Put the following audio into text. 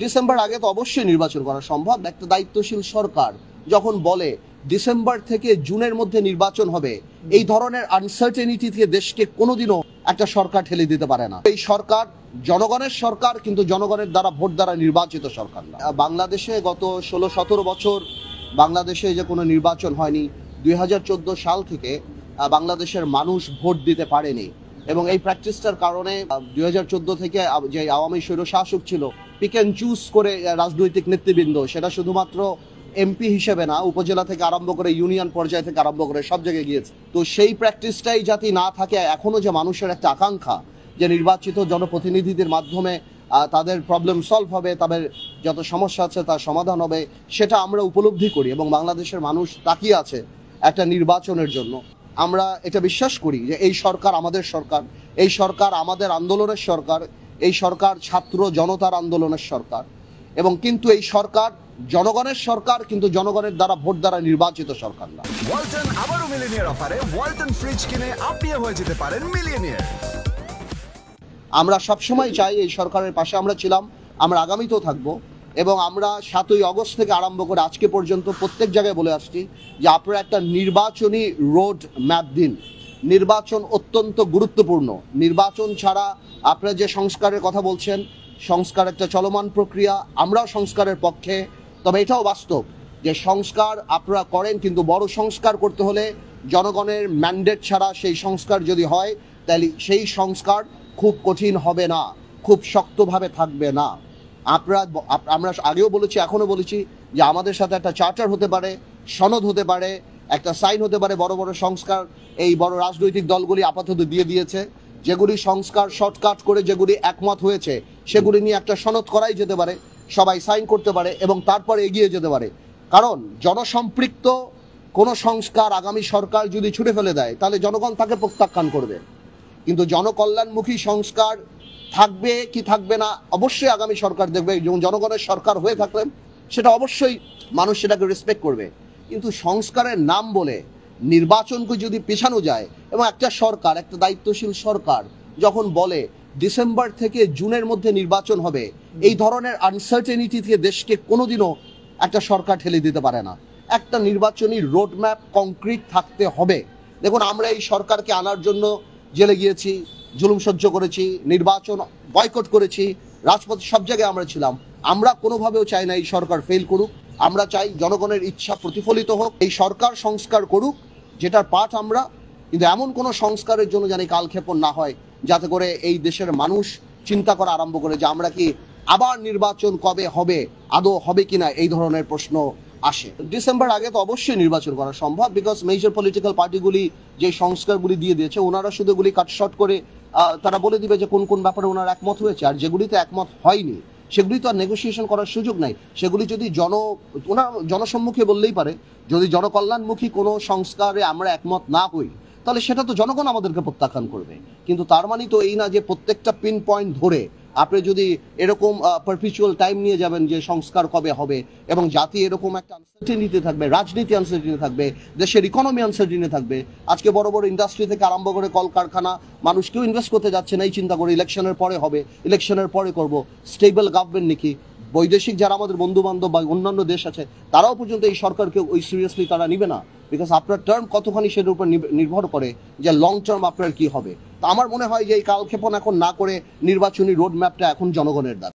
December আগে তো অবশ্যই নির্বাচন করা সম্ভব। একটা দায়িত্বশীল সরকার যখন বলে ডিসেম্বর থেকে জুনের মধ্যে নির্বাচন হবে, এই ধরনের আনসার্টেনিটি থেকে দেশকে কোনোদিনও একটা সরকার ঠেলে দিতে পারে না। এই সরকার জনগণের সরকার, কিন্তু জনগণের দ্বারা ভোট দ্বারা নির্বাচিত সরকার না। বাংলাদেশে গত 16-17 বছর বাংলাদেশে যে কোনো নির্বাচন হয়নি। 2014 সাল থেকে বাংলাদেশের মানুষ ভোট দিতে পারেনি, এবং এই প্র্যাকটিসটার কারণে 2014 থেকে যে আওয়ামী স্বৈরশাসক ছিল পিক অ্যান্ড চুজ করে রাজনৈতিক নেতৃবৃন্দ, সেটা শুধুমাত্র এমপি হিসেবে না, উপজেলা থেকে আরম্ভ করে ইউনিয়ন পর্যায় থেকে আরম্ভ করে সব জায়গায় গিয়েছে। তো সেই প্র্যাকটিসটাই যাতে না থাকে, এখনো যে মানুষের একটা আকাঙ্ক্ষা যে নির্বাচিত জনপ্রতিনিধিদের মাধ্যমে তাদের প্রবলেম সলভ হবে, তাদের যত সমস্যা আছে তার সমাধান হবে, সেটা আমরা উপলব্ধি করি এবং বাংলাদেশের মানুষ তাকিয়ে আছে একটা নির্বাচনের জন্য। আমরা এটা বিশ্বাস করি যে এই সরকার আমাদের সরকার, এই সরকার আমাদের আন্দোলনের সরকার, এই সরকার ছাত্র জনতার আন্দোলনের সরকার, এবং কিন্তু এই সরকার জনগণের সরকার, কিন্তু জনগণের দ্বারা ভোট দ্বারা নির্বাচিত সরকার না। ওয়ালটন আবারো মিলিয়নিয়ার অফারে ওয়ালটন ফ্রিজ কিনে আপনিও হয়ে যেতে পারেন মিলিয়নিয়ার। আমরা সবসময় চাই, এই সরকারের পাশে আমরা ছিলাম, আমরা আগামীতেও থাকবো, এবং আমরা 7ই আগস্ট থেকে আরম্ভ করে আজকে পর্যন্ত প্রত্যেক জায়গায় বলে আসছি যে আপনারা একটা নির্বাচনী রোড ম্যাপ দিন। নির্বাচন অত্যন্ত গুরুত্বপূর্ণ। নির্বাচন ছাড়া আপনারা যে সংস্কারের কথা বলছেন, সংস্কার একটা চলমান প্রক্রিয়া, আমরাও সংস্কারের পক্ষে। তবে এটাও বাস্তব যে সংস্কার আপনারা করেন, কিন্তু বড় সংস্কার করতে হলে জনগণের ম্যান্ডেট ছাড়া সেই সংস্কার যদি হয়, তাহলে সেই সংস্কার খুব কঠিন হবে না, খুব শক্তভাবে থাকবে না। আমরা আগেও বলেছি, এখনও বলেছি যে আমাদের সাথে একটা চার্টার হতে পারে, সনদ হতে পারে, একটা সাইন হতে পারে। বড় বড় সংস্কার এই বড় রাজনৈতিক দলগুলি আপাতত দিয়ে দিয়েছে। যেগুলি সংস্কার শর্টকাট করে যেগুলি একমত হয়েছে, সেগুলি নিয়ে একটা সনদ করাই যেতে পারে, সবাই সাইন করতে পারে এবং তারপরে এগিয়ে যেতে পারে। কারণ জনসম্পৃক্ত কোনো সংস্কার আগামী সরকার যদি ছুঁড়ে ফেলে দেয়, তাহলে জনগণ তাকে প্রত্যাখ্যান করবে। কিন্তু জনকল্যাণমুখী সংস্কার থাকবে কি থাকবে না অবশ্যই আগামী সরকার দেখবে। যেমন জনগণের সরকার হয়ে থাকলে সেটা অবশ্যই মানুষ সেটাকে রেসপেক্ট করবে। কিন্তু সংস্কারের নাম বলে নির্বাচনকে যদি পেছানো যায়, এবং একটা সরকার, একটা দায়িত্বশীল সরকার যখন বলে ডিসেম্বর থেকে জুনের মধ্যে নির্বাচন হবে, এই ধরনের আনসার্টেনিটি থেকে দেশকে কোনোদিনও একটা সরকার ঠেলে দিতে পারে না। একটা নির্বাচনী রোডম্যাপ কংক্রিট থাকতে হবে। দেখুন, আমরা এই সরকারকে আনার জন্য জেলে গিয়েছি, জুলুম সহ্য করেছি, নির্বাচন বয়কট করেছি, রাজপথে সব জায়গায় আমরা ছিলাম। আমরা কোনোভাবেও চাই না এই সরকার ফেল করুক। আমরা চাই জনগণের ইচ্ছা প্রতিফলিত হোক, এই সরকার সংস্কার করুক, যেটার পাঠ আমরা। কিন্তু এমন কোনো সংস্কারের জন্য জানি কালক্ষেপণ না হয়, যাতে করে এই দেশের মানুষ চিন্তা করা আরম্ভ করে যে আমরা কি আবার নির্বাচন কবে হবে, আদৌ হবে কিনা, এই ধরনের প্রশ্ন আসে। ডিসেম্বর আগে তো অবশ্যই নির্বাচন করা সম্ভব, বিকজ মেজর পলিটিক্যাল পার্টিগুলি যে সংস্কারগুলি দিয়ে দিয়েছে, ওনারা শুধু এগুলি কাটশট করে তারা বলে দিবে যে কোন কোন ব্যাপারে ওনারা একমত হয়েছে। আর যেগুলিতে একমত হয়নি, সেগুলি তো আর নেগোসিয়েশন করার সুযোগ নাই। সেগুলি যদি ওনারা জনসম্মুখে বললেই পারে, যদি জনকল্যাণমুখী কোনো সংস্কারে আমরা একমত না হই, তাহলে সেটা তো জনগণ আমাদেরকে প্রত্যাখ্যান করবে। কিন্তু তার মানে তো এই না যে প্রত্যেকটা পিন পয়েন্ট ধরে আপনি যদি এরকম পারপিচুয়াল টাইম নিয়ে যাবেন যে সংস্কার কবে হবে, এবং জাতি এরকম একটা আনসার্টেনিটি থাকবে, রাজনীতি আনসার্টেনিটি থাকবে, দেশের ইকোনমি আনসার্টেনিটি থাকবে। আজকে বড় বড় ইন্ডাস্ট্রি থেকে আরম্ভ করে কলকারখানা, মানুষ কেউ ইনভেস্ট করতে যাচ্ছে না, এই চিন্তা করে ইলেকশনের পরে হবে, ইলেকশনের পরে করব, স্টেবল গভর্নমেন্ট নাকি। বৈদেশিক যারা আমাদের বন্ধু বান্ধব বা অন্যান্য দেশ আছে, তারাও পর্যন্ত এই সরকারকে ওই সিরিয়াসলি তারা নিবে না, বিকজ আপনার টার্ম কতখানি সেটার উপর নির্ভর করে যে লং টার্ম আপনার কি হবে। তো আমার মনে হয় যে এই কালক্ষেপণ এখন না করে নির্বাচনী রোড ম্যাপটা এখন জনগণের দ্বারা।